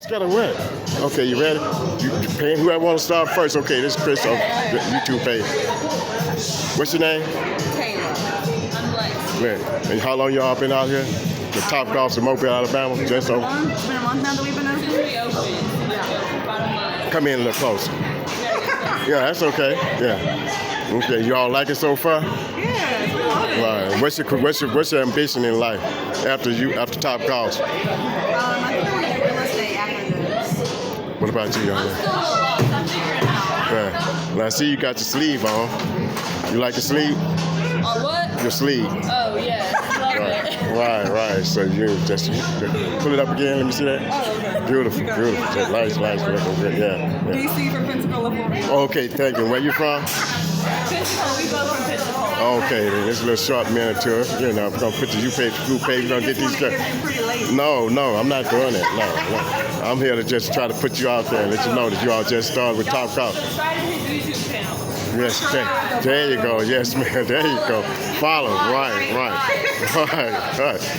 It's gotta win. Okay, you ready? You pay whoever want to start first. Okay, this is Chris on the YouTube page. What's your name? Taylor. I'm Lex. Ready. And how long y'all been out here? The Top Golf in Mobile, Alabama. Just over. It's been a month now that we've been open. We open. Yeah. About a month. Come in a little closer. Yeah, that's okay. Yeah. Okay, you all like it so far? Yeah, we love it. Right. What's your ambition in life after Top Golf? I think I want to do real estate after this. What about you, young man? Still a little lost. I'm figuring it out. Yeah. Well, I see you got your sleeve on. You like your sleeve? On what? Your sleeve. Oh, yeah. Love it. Right. So you just pull it up again. Let me see that. Oh, okay. Beautiful. Just nice. Yeah. DC from Pensacola, Florida. Okay, thank you. Where you from? Pensacola. We both from Pensacola. Okay, then it's a little short minute tour. You know, I'm gonna put the YouTube page. We're gonna get these. Pretty late. No, I'm not doing it. No. I'm here to just try to put you out there and let you know that you all just started with Top Golf. Subscribe to his YouTube channel. Yes, there you go. Yes, man. There you go. Follow. Right.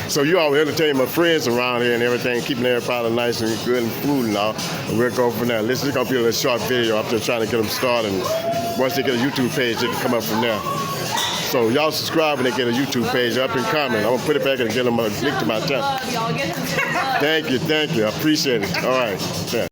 So you all entertain my friends around here and everything, keeping everybody nice and good and food and all. And we'll go from there. This is gonna be a little short video. I'm just trying to get them started. And once they get a YouTube page, they can come up from there. So y'all subscribe when they get a YouTube page up and comment. I'm gonna put it back and get them a link to my channel. Love y'all. Get him some love. Thank you. I appreciate it. All right. Yeah.